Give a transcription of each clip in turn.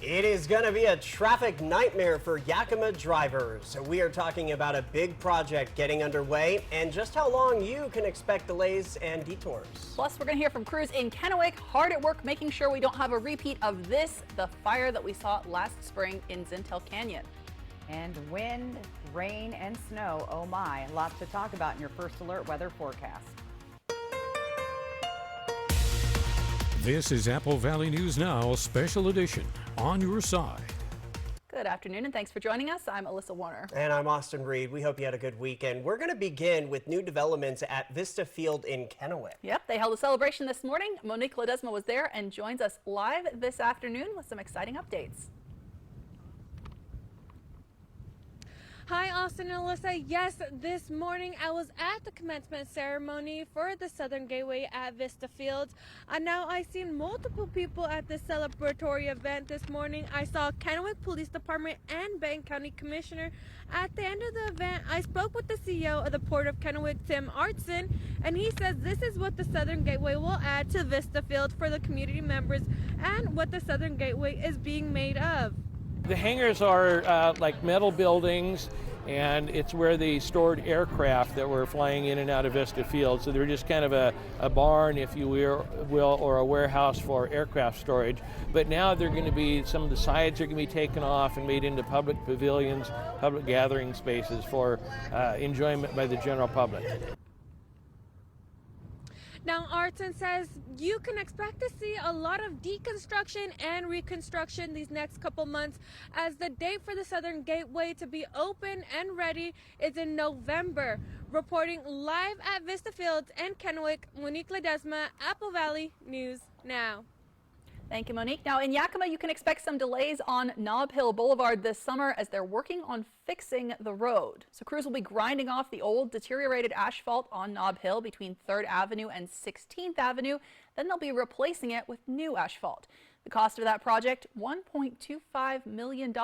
It is going to be a traffic nightmare for Yakima drivers. We are talking about a big project getting underway and just how long you can expect delays and detours. Plus, we're going to hear from crews in Kennewick, hard at work making sure we don't have a repeat of the fire that we saw last spring in Zintel Canyon. And wind, rain, and snow, oh my, lots to talk about in your first alert weather forecast. This is Apple Valley News Now, Special Edition, on your side. Good afternoon, and thanks for joining us. I'm Alyssa Warner. And I'm Austin Reed. We hope you had a good weekend. We're going to begin with new developments at Vista Field in Kennewick. Yep, they held a celebration this morning. Monique Ledesma was there and joins us live this afternoon with some exciting updates. Hi, Austin and Alyssa. Yes, this morning I was at the commencement ceremony for the Southern Gateway at Vista Fields. Now I've seen multiple people at this celebratory event this morning. I saw Kennewick Police Department and Benton County Commissioner. At the end of the event, I spoke with the CEO of the Port of Kennewick, Tim Artson, and he says this is what the Southern Gateway will add to Vista Field for the community members and what the Southern Gateway is being made of. The hangars are like metal buildings, and it's where they stored aircraft that were flying in and out of Vista Field. So they're just kind of a barn, if you will, or a warehouse for aircraft storage. But now they're going to be, some of the sides are going to be taken off and made into public pavilions, public gathering spaces for enjoyment by the general public. Now, Artson says you can expect to see a lot of deconstruction and reconstruction these next couple months, as the date for the Southern Gateway to be open and ready is in November. Reporting live at Vista Fields and Kennewick, Monique Ledesma, Apple Valley News Now. Thank you, Monique. Now in Yakima, you can expect some delays on Nob Hill Boulevard this summer as they're working on fixing the road. So crews will be grinding off the old deteriorated asphalt on Nob Hill between 3rd Avenue and 16th Avenue. Then they'll be replacing it with new asphalt. The cost of that project, $1.25 million,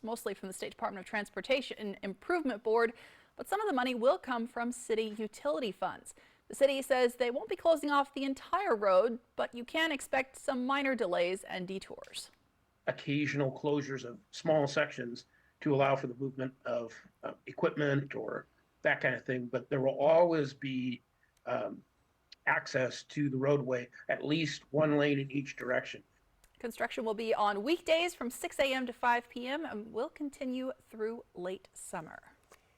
mostly from the State Department of Transportation Improvement Board, but some of the money will come from city utility funds. The city says they won't be closing off the entire road, but you can expect some minor delays and detours. Occasional closures of small sections to allow for the movement of equipment or that kind of thing, but there will always be access to the roadway, at least one lane in each direction. Construction will be on weekdays from 6 a.m. to 5 p.m. and will continue through late summer.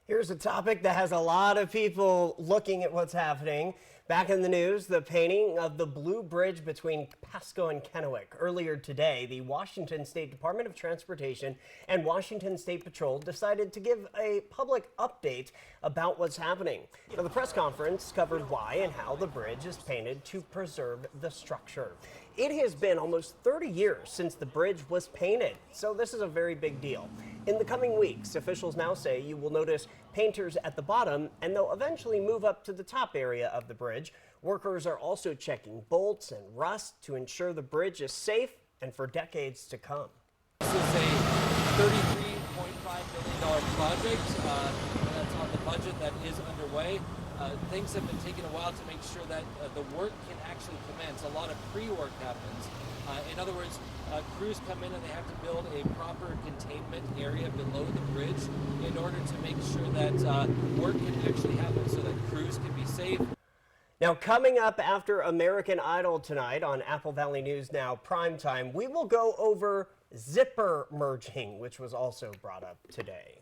Here's a topic that has a lot of people looking at what's happening. Back in the news, the painting of the Blue Bridge between Pasco and Kennewick. Earlier today, the Washington State Department of Transportation and Washington State Patrol decided to give a public update about what's happening. Now, the press conference covered why and how the bridge is painted to preserve the structure. It has been almost 30 years since the bridge was painted, so this is a very big deal. In the coming weeks, officials now say you will notice painters at the bottom, and they'll eventually move up to the top area of the bridge. Workers are also checking bolts and rust to ensure the bridge is safe and for decades to come. This is a $33.5 million project that's on the budget that is underway. Things have been taking a while to make sure that the work can actually commence. A lot of pre-work happens. In other words, crews come in and they have to build a proper containment area below the bridge in order to make sure that work can actually happen so that crews can be safe. Now, coming up after American Idol tonight on Apple Valley News Now Primetime, we will go over zipper merging, which was also brought up today.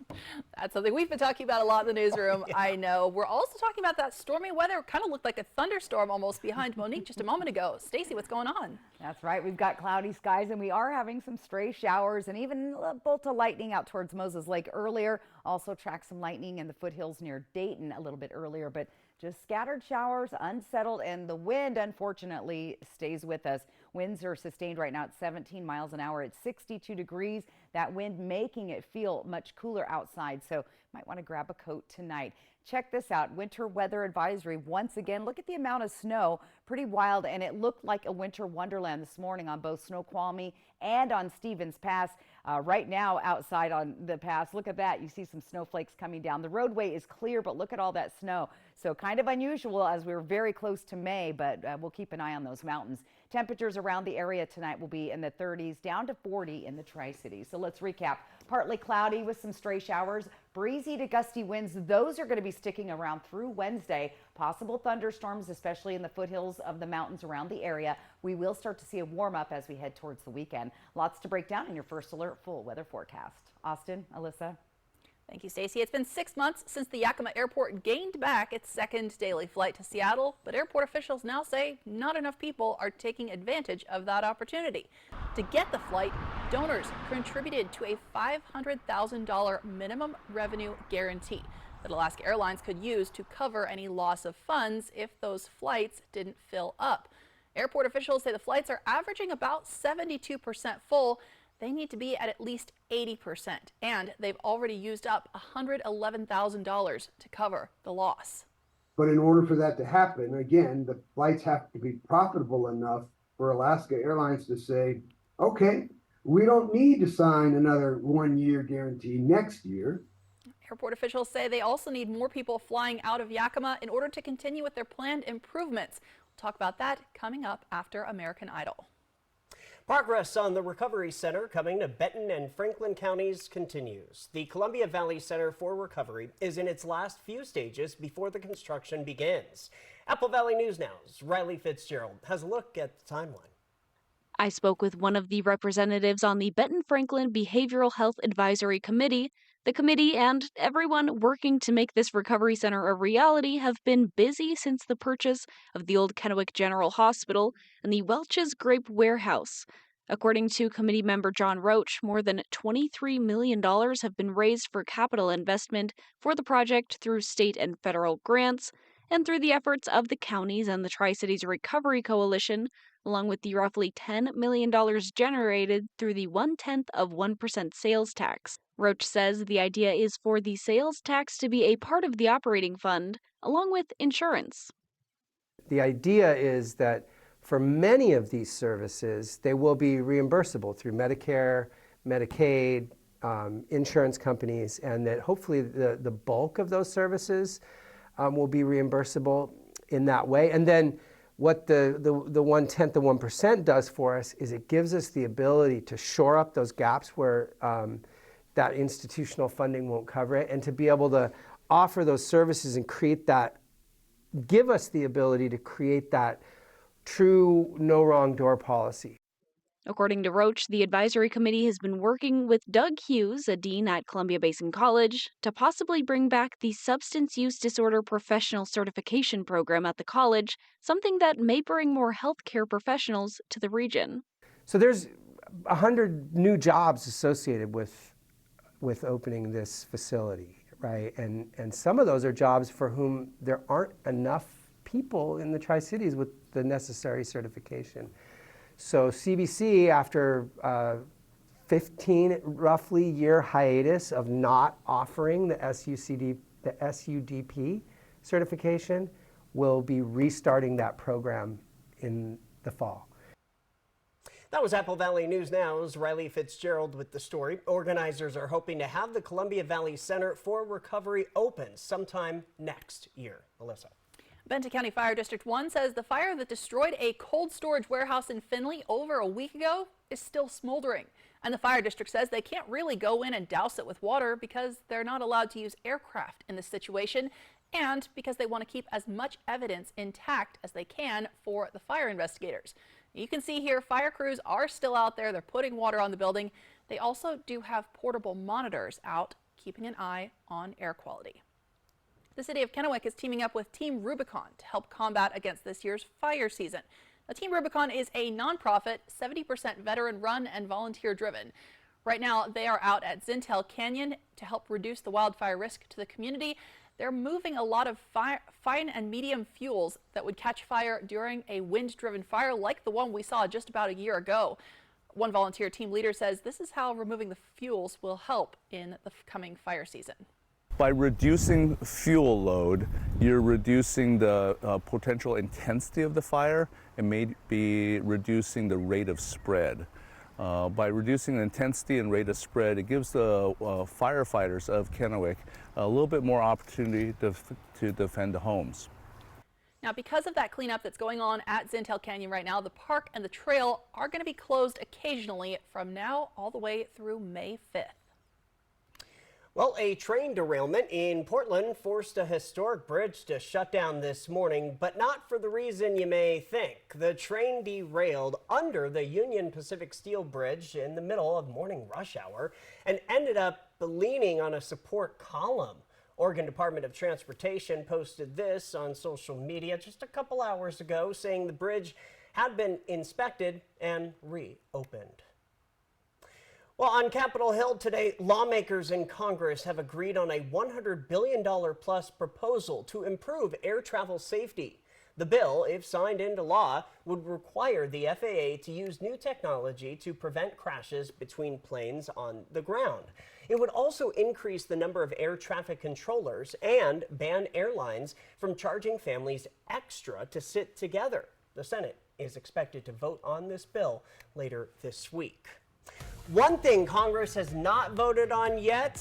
That's something we've been talking about a lot in the newsroom. Yeah. I know. We're also talking about that stormy weather. It kind of looked like a thunderstorm almost behind Monique just a moment ago. Stacy, what's going on? That's right. We've got cloudy skies, and we are having some stray showers and even a bolt of lightning out towards Moses Lake earlier. Also tracked some lightning in the foothills near Dayton a little bit earlier, but just scattered showers, unsettled, and the wind, unfortunately, stays with us. Winds are sustained right now at 17 miles an hour. It's 62 degrees. That wind making it feel much cooler outside, so might want to grab a coat tonight. Check this out. Winter weather advisory once again. Look at the amount of snow. Pretty wild, and it looked like a winter wonderland this morning on both Snoqualmie and on Stevens Pass. Right now outside on the pass, look at that. You see some snowflakes coming down. The roadway is clear, but look at all that snow. So kind of unusual as we're very close to May, but we'll keep an eye on those mountains. Temperatures around the area tonight will be in the 30s down to 40 in the Tri-Cities. So let's recap. Partly cloudy with some stray showers, breezy to gusty winds. Those are going to be sticking around through Wednesday. Possible thunderstorms, especially in the foothills of the mountains around the area. We will start to see a warm up as we head towards the weekend. Lots to break down in your first alert full weather forecast. Austin, Alyssa. Thank you, Stacey. It's been 6 months since the Yakima Airport gained back its second daily flight to Seattle, but airport officials now say not enough people are taking advantage of that opportunity. To get the flight, donors contributed to a $500,000 minimum revenue guarantee that Alaska Airlines could use to cover any loss of funds if those flights didn't fill up. Airport officials say the flights are averaging about 72% full. They need to be at least 80%, and they've already used up $111,000 to cover the loss. But in order for that to happen, again, the flights have to be profitable enough for Alaska Airlines to say, okay, we don't need to sign another 1-year guarantee next year. Airport officials say they also need more people flying out of Yakima in order to continue with their planned improvements. We'll talk about that coming up after American Idol. Progress on the Recovery Center coming to Benton and Franklin counties continues. The Columbia Valley Center for Recovery is in its last few stages before the construction begins. Apple Valley News Now's Riley Fitzgerald has a look at the timeline. I spoke with one of the representatives on the Benton-Franklin Behavioral Health Advisory Committee. The committee and everyone working to make this recovery center a reality have been busy since the purchase of the old Kennewick General Hospital and the Welch's Grape Warehouse. According to committee member John Roach, more than $23 million have been raised for capital investment for the project through state and federal grants and through the efforts of the counties and the Tri-Cities Recovery Coalition, along with the roughly $10 million generated through the 0.1% sales tax. Roach says the idea is for the sales tax to be a part of the operating fund, along with insurance. The idea is that for many of these services, they will be reimbursable through Medicare, Medicaid, insurance companies, and that hopefully the bulk of those services will be reimbursable in that way. And then what the 0.1%, the 1% does for us is it gives us the ability to shore up those gaps where that institutional funding won't cover it, and to be able to offer those services and create that, give us the ability to create that true no wrong door policy. According to Roach, the advisory committee has been working with Doug Hughes, a dean at Columbia Basin College, to possibly bring back the substance use disorder professional certification program at the college, something that may bring more healthcare professionals to the region. So there's 100 new jobs associated with opening this facility, right? And some of those are jobs for whom there aren't enough people in the Tri-Cities with the necessary certification. So CBC, after 15 roughly year hiatus of not offering the SUDP certification, will be restarting that program in the fall. That was Apple Valley News Now's Riley Fitzgerald with the story. Organizers are hoping to have the Columbia Valley Center for Recovery open sometime next year. Alyssa. Benton County Fire District 1 says the fire that destroyed a cold storage warehouse in Findlay over a week ago is still smoldering. And the fire district says they can't really go in and douse it with water because they're not allowed to use aircraft in this situation, and because they want to keep as much evidence intact as they can for the fire investigators. You can see here fire crews are still out there. They're putting water on the building. They also do have portable monitors out, keeping an eye on air quality. The city of Kennewick is teaming up with Team Rubicon to help combat against this year's fire season. Now, Team Rubicon is a nonprofit, 70% veteran-run and volunteer-driven. Right now, they are out at Zintel Canyon to help reduce the wildfire risk to the community. They're moving a lot of fine and medium fuels that would catch fire during a wind-driven fire like the one we saw just about a year ago. One volunteer team leader says this is how removing the fuels will help in the coming fire season. By reducing fuel load, you're reducing the potential intensity of the fire and maybe reducing the rate of spread. By reducing the intensity and rate of spread, it gives the firefighters of Kennewick a little bit more opportunity to defend the homes. Now, because of that cleanup that's going on at Zintel Canyon right now, the park and the trail are going to be closed occasionally from now all the way through May 5th. Well, a train derailment in Portland forced a historic bridge to shut down this morning, but not for the reason you may think. The train derailed under the Union Pacific Steel Bridge in the middle of morning rush hour and ended up leaning on a support column. Oregon Department of Transportation posted this on social media just a couple hours ago, saying the bridge had been inspected and reopened. Well, on Capitol Hill today, lawmakers in Congress have agreed on a $100 billion plus proposal to improve air travel safety. The bill, if signed into law, would require the FAA to use new technology to prevent crashes between planes on the ground. It would also increase the number of air traffic controllers and ban airlines from charging families extra to sit together. The Senate is expected to vote on this bill later this week. One thing Congress has not voted on yet,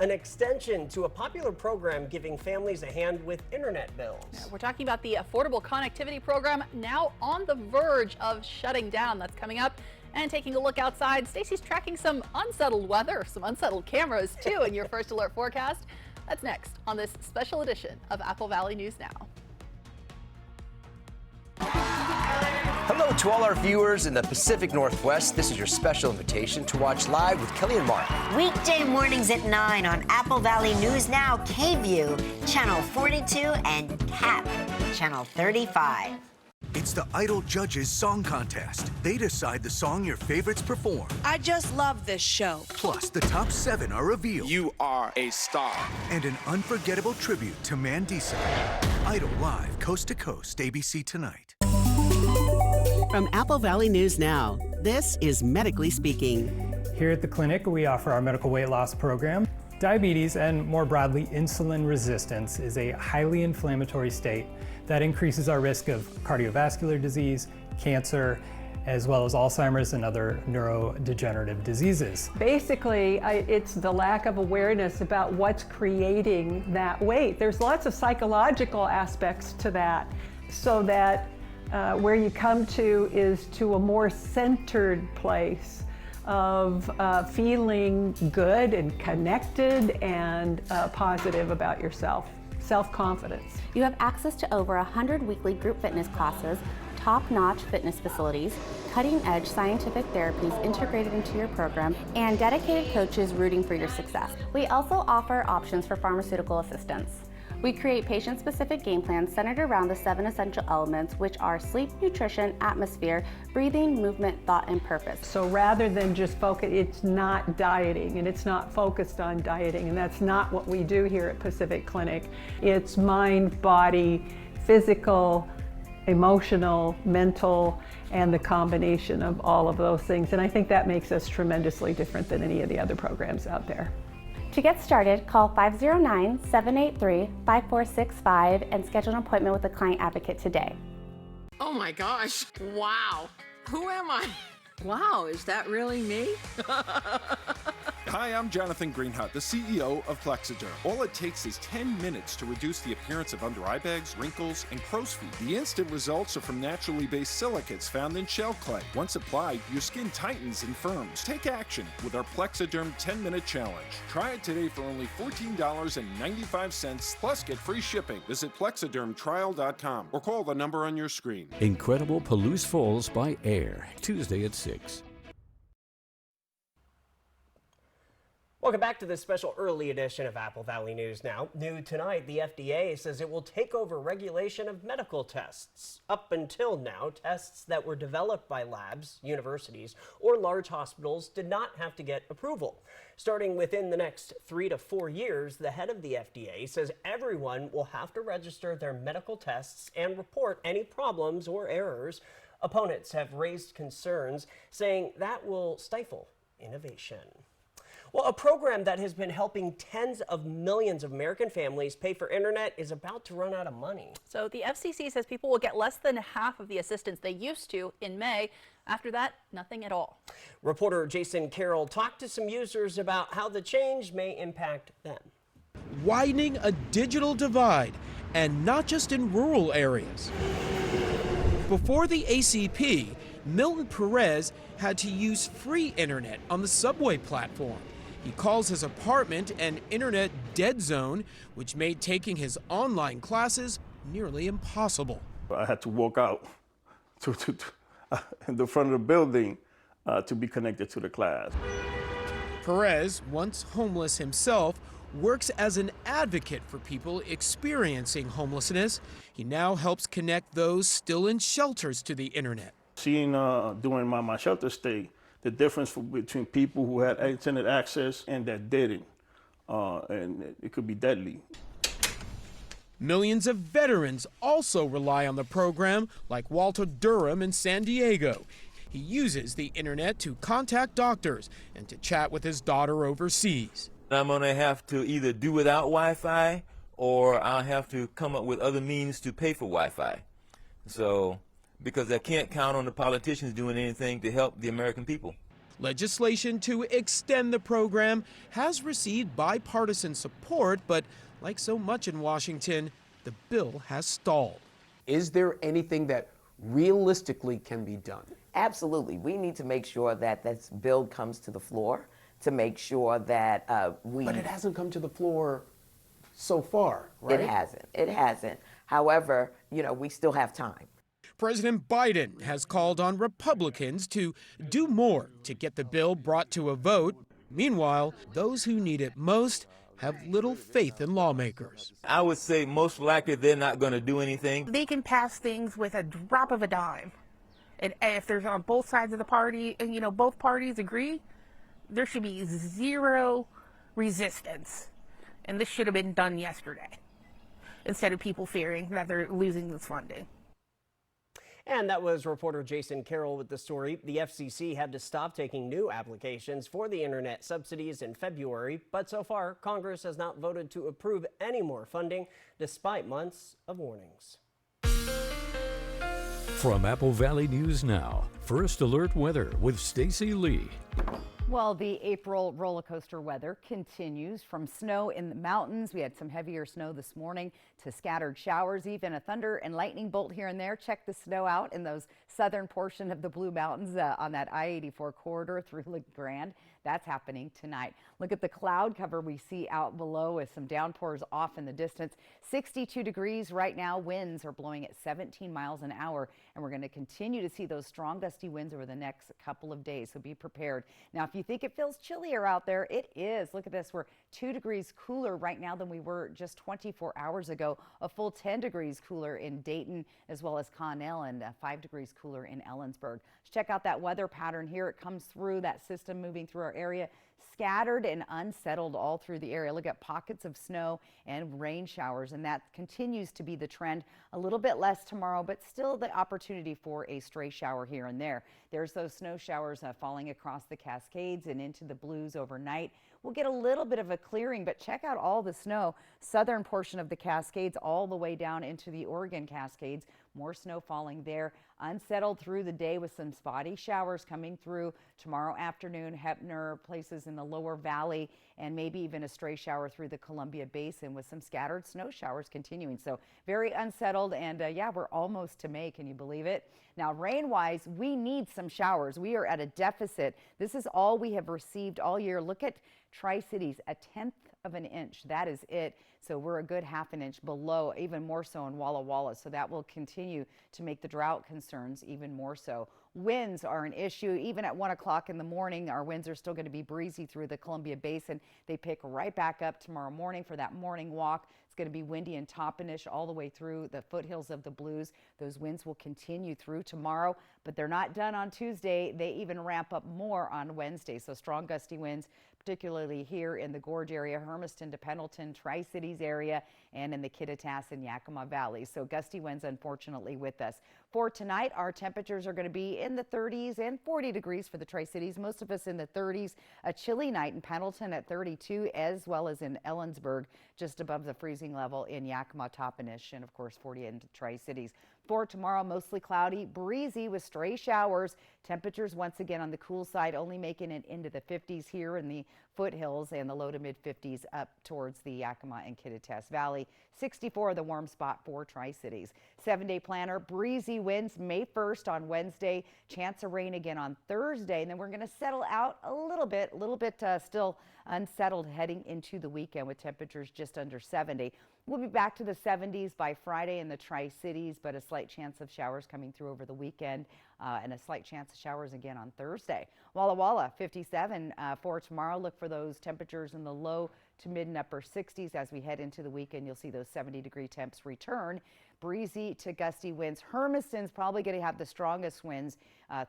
an extension to a popular program giving families a hand with internet bills. We're talking about the Affordable Connectivity Program, now on the verge of shutting down. That's coming up. And taking a look outside, Stacy's tracking some unsettled weather, some unsettled cameras too in your First Alert forecast. That's next on this special edition of Apple Valley News Now. Hello to all our viewers in the Pacific Northwest. This is your special invitation to watch live with Kelly and Mark. Weekday mornings at 9 on Apple Valley News Now, KView, Channel 42, and CAP, Channel 35. It's the Idol Judges Song Contest. They decide the song your favorites perform. I just love this show. Plus, the top 7 are revealed. You are a star. And an unforgettable tribute to Mandisa. Idol Live, Coast to Coast, ABC Tonight. From Apple Valley News Now, this is Medically Speaking. Here at the clinic, we offer our medical weight loss program. Diabetes, and more broadly, insulin resistance, is a highly inflammatory state that increases our risk of cardiovascular disease, cancer, as well as Alzheimer's and other neurodegenerative diseases. Basically, it's the lack of awareness about what's creating that weight. There's lots of psychological aspects to that, so that where you come to is to a more centered place of feeling good and connected and positive about yourself, self-confidence. You have access to over 100 weekly group fitness classes, top-notch fitness facilities, cutting-edge scientific therapies integrated into your program, and dedicated coaches rooting for your success. We also offer options for pharmaceutical assistance. We create patient-specific game plans centered around the 7 essential elements, which are sleep, nutrition, atmosphere, breathing, movement, thought, and purpose. So rather than just focus, it's not dieting, and it's not focused on dieting, and that's not what we do here at Pacific Clinic. It's mind, body, physical, emotional, mental, and the combination of all of those things. And I think that makes us tremendously different than any of the other programs out there. To get started, call 509-783-5465 and schedule an appointment with a client advocate today. Oh my gosh, wow. Who am I? Wow, is that really me? Hi, I'm Jonathan Greenhut, the CEO of Plexiderm. All it takes is 10 minutes to reduce the appearance of under eye bags, wrinkles, and crow's feet. The instant results are from naturally based silicates found in shell clay. Once applied, your skin tightens and firms. Take action with our Plexiderm 10-minute challenge. Try it today for only $14.95 plus get free shipping. Visit plexidermtrial.com or call the number on your screen. Incredible Palouse Falls by Air, Tuesday at 6. Welcome back to this special early edition of Apple Valley News Now. New tonight, the FDA says it will take over regulation of medical tests. Up until now, tests that were developed by labs, universities, or large hospitals did not have to get approval. Starting within the next 3 to 4 years, the head of the FDA says everyone will have to register their medical tests and report any problems or errors. Opponents have raised concerns, saying that will stifle innovation. Well, a program that has been helping tens of millions of American families pay for internet is about to run out of money. So the FCC says people will get less than half of the assistance they used to in May. After that, nothing at all. Reporter Jason Carroll talked to some users about how the change may impact them. Widening a digital divide and not just in rural areas. Before the ACP, Milton Perez had to use free internet on the subway platform. He calls his apartment an internet dead zone, which made taking his online classes nearly impossible. I had to walk out to in the front of the building to be connected to the class. Perez, once homeless himself, works as an advocate for people experiencing homelessness. He now helps connect those still in shelters to the internet. Seeing during my shelter stay, the difference between people who had internet access and that didn't, and it could be deadly. Millions of veterans also rely on the program, like Walter Durham in San Diego. He uses the internet to contact doctors and to chat with his daughter overseas. I'm going to have to either do without Wi-Fi or I'll have to come up with other means to pay for Wi-Fi. So, because I can't count on the politicians doing anything to help the American people. Legislation to extend the program has received bipartisan support, but like so much in Washington, the bill has stalled. Is there anything that realistically can be done? Absolutely. We need to make sure that this bill comes to the floor to make sure that But it hasn't come to the floor so far, right? It hasn't. It hasn't. However, we still have time. President Biden has called on Republicans to do more to get the bill brought to a vote. Meanwhile, those who need it most have little faith in lawmakers. I would say most likely they're not going to do anything. They can pass things with a drop of a dime. And if there's on both sides of the party, and both parties agree, there should be zero resistance. And this should have been done yesterday, instead of people fearing that they're losing this funding. And that was reporter Jason Carroll with the story. The FCC had to stop taking new applications for the internet subsidies in February, but so far, Congress has not voted to approve any more funding, despite months of warnings. From Apple Valley News Now, First Alert Weather with Stacy Lee. Well, the April roller coaster weather continues. From snow in the mountains, we had some heavier snow this morning, to scattered showers, even a thunder and lightning bolt here and there. Check the snow out in those southern portion of the Blue Mountains on that I-84 corridor through La Grande. That's happening tonight. Look at the cloud cover we see out below with some downpours off in the distance. 62 degrees right now. Winds are blowing at 17 miles an hour, and we're going to continue to see those strong gusty winds over the next couple of days, so be prepared. Now, if you think it feels chillier out there, it is. Look at this. We're 2 degrees cooler right now than we were just 24 hours ago. A full 10 degrees cooler in Dayton as well as Connell, and 5 degrees cooler in Ellensburg. Let's check out that weather pattern here. It comes through that system moving through our area, scattered and unsettled all through the area. Look at pockets of snow and rain showers, and that continues to be the trend. A little bit less tomorrow, but still the opportunity for a stray shower here and there. There's those snow showers falling across the Cascades and into the Blues overnight. We'll get a little bit of a clearing, but check out all the snow. Southern portion of the Cascades all the way down into the Oregon Cascades. More snow falling there. Unsettled through the day with some spotty showers coming through tomorrow afternoon. Heppner, places in the lower valley, and maybe even a stray shower through the Columbia Basin with some scattered snow showers continuing. So very unsettled, and yeah, we're almost to May. Can you believe it? Now, rain-wise, we need some showers. We are at a deficit. This is all we have received all year. Look at Tri-Cities, 1/10 of an inch. That is it. So we're a good 1/2 inch below, even more so in Walla Walla. So that will continue to make the drought concerns even more so. Winds are an issue. Even at 1 o'clock in the morning, our winds are still going to be breezy through the Columbia Basin. They pick right back up tomorrow morning for that morning walk. It's going to be windy and Toppenish all the way through the foothills of the Blues. Those winds will continue through tomorrow, but they're not done on Tuesday. They even ramp up more on Wednesday. So strong gusty winds, particularly here in the Gorge area, Hermiston to Pendleton, Tri-Cities area, and in the Kittitas and Yakima Valley. So gusty winds, unfortunately, with us. For tonight, our temperatures are going to be in the 30s and 40 degrees for the Tri-Cities. Most of us in the 30s. A chilly night in Pendleton at 32, as well as in Ellensburg, just above the freezing level in Yakima, Toppenish, and of course 40 in the Tri-Cities. For tomorrow, mostly cloudy, breezy with stray showers. Temperatures once again on the cool side, only making it into the 50s here in the foothills and the low to mid 50s up towards the Yakima and Kittitas Valley. 64 the warm spot for Tri-Cities. 7-day planner, breezy winds May 1st on Wednesday. Chance of rain again on Thursday. And then we're going to settle out a little bit still unsettled heading into the weekend with temperatures just under 70. We'll be back to the 70s by Friday in the Tri-Cities, but a slight chance of showers coming through over the weekend and a slight chance of showers again on Thursday. Walla Walla, 57 for tomorrow. Look for those temperatures in the low to mid and upper 60s as we head into the weekend. You'll see those 70-degree temps return. Breezy to gusty winds. Hermiston's probably going to have the strongest winds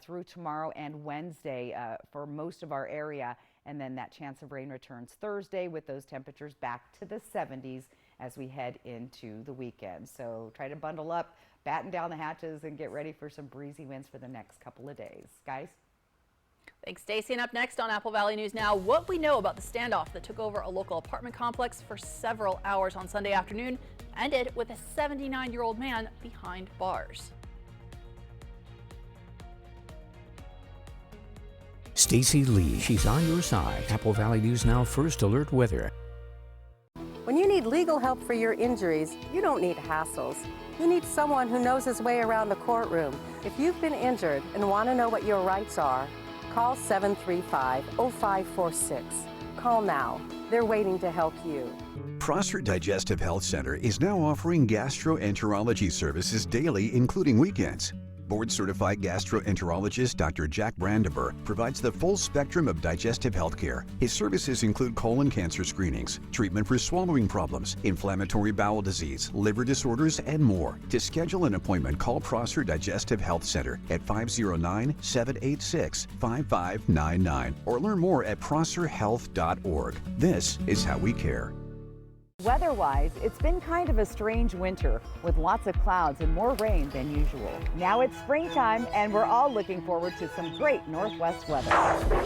through tomorrow and Wednesday for most of our area. And then that chance of rain returns Thursday with those temperatures back to the 70s as we head into the weekend. So try to bundle up, batten down the hatches, and get ready for some breezy winds for the next couple of days. Guys? Thanks, Stacey. And up next on Apple Valley News Now, what we know about the standoff that took over a local apartment complex for several hours on Sunday afternoon ended with a 79-year-old man behind bars. Stacey Lee, she's on your side. Apple Valley News Now First Alert Weather. When you need legal help for your injuries, you don't need hassles. You need someone who knows his way around the courtroom. If you've been injured and want to know what your rights are, call 735-0546. Call now. They're waiting to help you. Prosser Digestive Health Center is now offering gastroenterology services daily, including weekends. Board-certified gastroenterologist Dr. Jack Brandenburg provides the full spectrum of digestive health care. His services include colon cancer screenings, treatment for swallowing problems, inflammatory bowel disease, liver disorders, and more. To schedule an appointment, call Prosser Digestive Health Center at 509-786-5599 or learn more at prosserhealth.org. This is how we care. Weather-wise, it's been kind of a strange winter with lots of clouds and more rain than usual. Now it's springtime and we're all looking forward to some great northwest weather.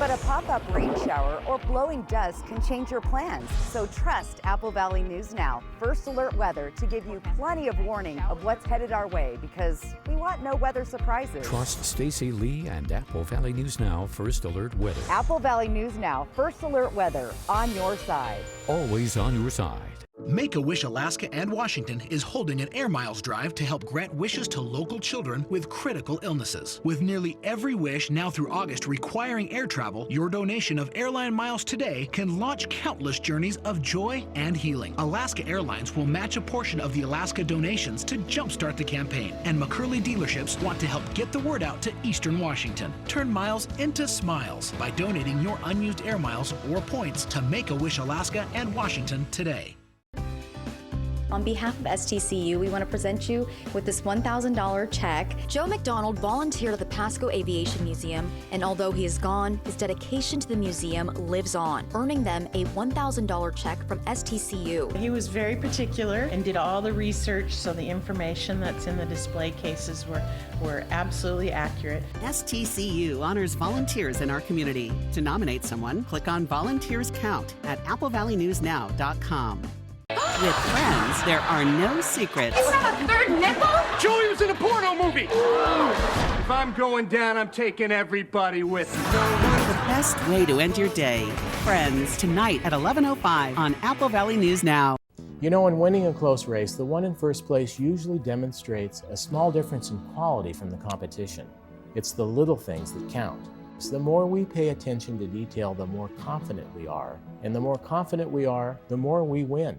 But a pop-up rain shower or blowing dust can change your plans. So trust Apple Valley News Now First Alert Weather to give you plenty of warning of what's headed our way because we want no weather surprises. Trust Stacey Lee and Apple Valley News Now First Alert Weather. Apple Valley News Now First Alert Weather on your side. Always on your side. Make-A-Wish Alaska and Washington is holding an Air Miles drive to help grant wishes to local children with critical illnesses. With nearly every wish now through August requiring air travel, your donation of airline miles today can launch countless journeys of joy and healing. Alaska Airlines will match a portion of the Alaska donations to jumpstart the campaign, and McCurley dealerships want to help get the word out to Eastern Washington. Turn miles into smiles by donating your unused air miles or points to Make-A-Wish Alaska and Washington today. On behalf of STCU, we want to present you with this $1,000 check. Joe McDonald volunteered at the Pasco Aviation Museum, and although he is gone, his dedication to the museum lives on, earning them a $1,000 check from STCU. He was very particular and did all the research, so the information that's in the display cases were absolutely accurate. STCU honors volunteers in our community. To nominate someone, click on Volunteers Count at applevalleynewsnow.com. With friends, there are no secrets. You have a third nipple? Joey was in a porno movie! If I'm going down, I'm taking everybody with me. The best way to end your day. Friends, tonight at 11:05 on Apple Valley News Now. You know, in winning a close race, the one in first place usually demonstrates a small difference in quality from the competition. It's the little things that count. So the more we pay attention to detail, the more confident we are. And the more confident we are, the more we win.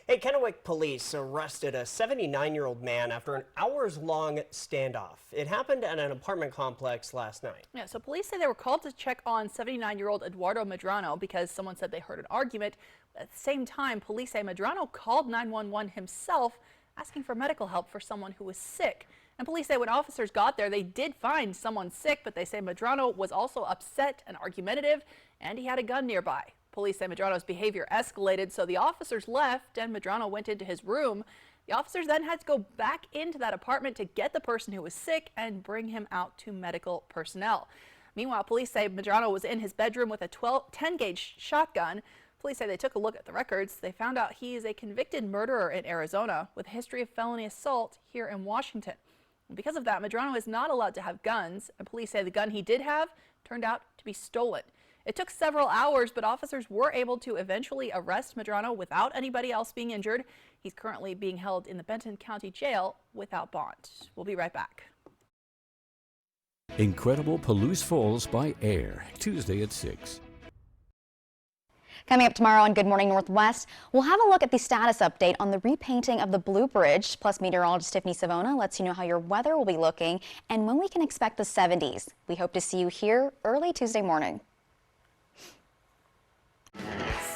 Hey, Kennewick police arrested a 79-year-old man after an hours-long standoff. It happened at an apartment complex last night. Yeah, so police say they were called to check on 79-year-old Eduardo Medrano because someone said they heard an argument. At the same time, police say Medrano called 911 himself, asking for medical help for someone who was sick. And police say when officers got there, they did find someone sick, but they say Medrano was also upset and argumentative, and he had a gun nearby. Police say Medrano's behavior escalated, so the officers left and Medrano went into his room. The officers then had to go back into that apartment to get the person who was sick and bring him out to medical personnel. Meanwhile, police say Medrano was in his bedroom with a 10-gauge shotgun. Police say they took a look at the records. They found out he is a convicted murderer in Arizona with a history of felony assault here in Washington. And because of that, Medrano is not allowed to have guns, and police say the gun he did have turned out to be stolen. It took several hours, but officers were able to eventually arrest Medrano without anybody else being injured. He's currently being held in the Benton County Jail without bond. We'll be right back. Incredible Palouse Falls by Air, Tuesday at 6. Coming up tomorrow on Good Morning Northwest, we'll have a look at the status update on the repainting of the Blue Bridge. Plus, meteorologist Tiffany Savona lets you know how your weather will be looking and when we can expect the 70s. We hope to see you here early Tuesday morning.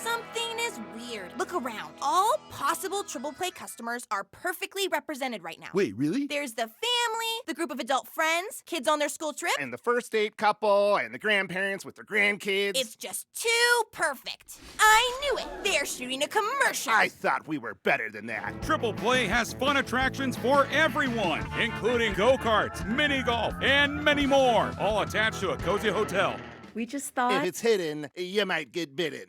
Something is weird. Look around. All possible Triple Play customers are perfectly represented right now. Wait, really? There's the family, the group of adult friends, kids on their school trip, And the first date couple, and the grandparents with their grandkids. It's just too perfect. I knew it. They're shooting a commercial. I thought we were better than that. Triple Play has fun attractions for everyone, including go-karts, mini golf, and many more, all attached to a cozy hotel. We just thought... If it's hidden, you might get bitten.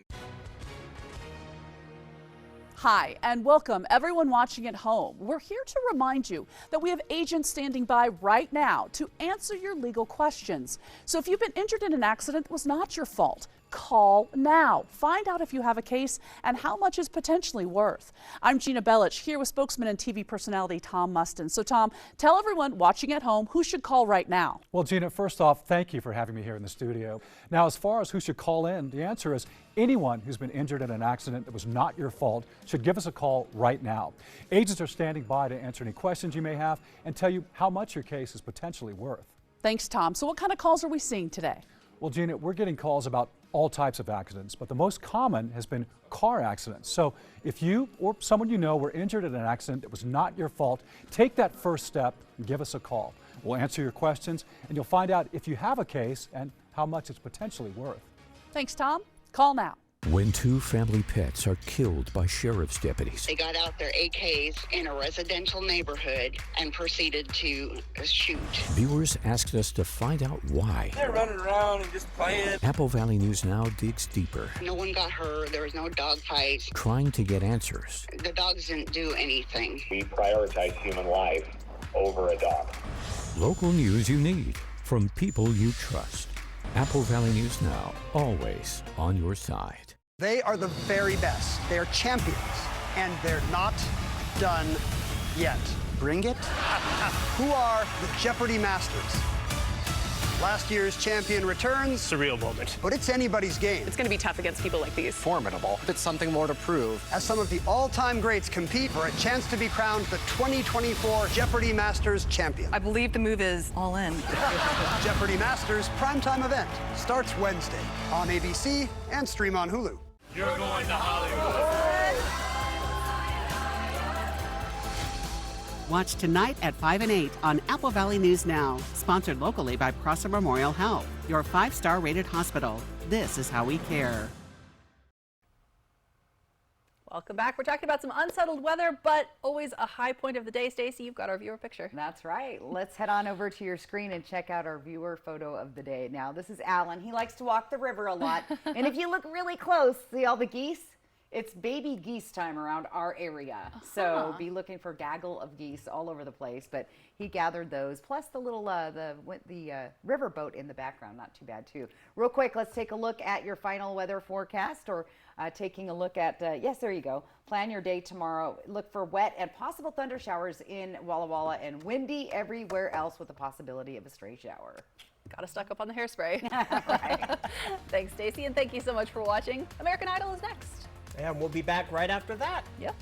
Hi, and welcome everyone watching at home. We're here to remind you that we have agents standing by right now to answer your legal questions. So if you've been injured in an accident that was not your fault, call now. Find out if you have a case and how much is potentially worth. I'm Gina Bellich here with spokesman and TV personality Tom Mustin. So Tom, tell everyone watching at home who should call right now. Well, Gina, first off, thank you for having me here in the studio. Now, as far as who should call in, the answer is anyone who's been injured in an accident that was not your fault should give us a call right now. Agents are standing by to answer any questions you may have and tell you how much your case is potentially worth. Thanks, Tom. So what kind of calls are we seeing today? Well, Gina, we're getting calls about all types of accidents, but the most common has been car accidents. So if you or someone you know were injured in an accident that was not your fault, take that first step and give us a call. We'll answer your questions and you'll find out if you have a case and how much it's potentially worth. Thanks, Tom. Call now. When two family pets are killed by sheriff's deputies, They got out their AKs in a residential neighborhood and proceeded to shoot. viewers asked us to find out why. They're running around and just playing. Apple Valley News Now digs deeper, No one got hurt. There was no dog fights. trying to get answers. The dogs didn't do anything. We prioritize human life over a dog. Local news you need from people you trust. Apple Valley News Now, always on your side. They are the very best. They are champions, and they're not done yet. Bring it? Who are the Jeopardy Masters? Last year's champion returns. Surreal moment. But it's anybody's game. It's going to be tough against people like these. Formidable. It's something more to prove. As some of the all-time greats compete for a chance to be crowned the 2024 Jeopardy Masters champion. I believe the move is all in. Jeopardy Masters primetime event starts Wednesday on ABC and stream on Hulu. You're going to Hollywood. Watch tonight at 5 and 8 on Apple Valley News Now. Sponsored locally by Prosser Memorial Health, your 5-star rated hospital. This is how we care. Welcome back. We're talking about some unsettled weather, but always a high point of the day. Stacey, you've got our viewer picture. That's right. Let's head on over to your screen and check out our viewer photo of the day. Now, this is Alan. He likes to walk the river a lot. And if you look really close, see all the geese? It's baby geese time around our area. So be looking for gaggle of geese all over the place. But he gathered those, plus the little the river boat in the background. Not too bad, too. Real quick, let's take a look at your final weather forecast, or taking a look at, yes, there you go. Plan your day tomorrow. Look for wet and possible thunder showers in Walla Walla and windy everywhere else with the possibility of a stray shower. Got to stock up on the hairspray. Thanks, Stacey, and thank you so much for watching. American Idol is next. And we'll be back right after that. Yep.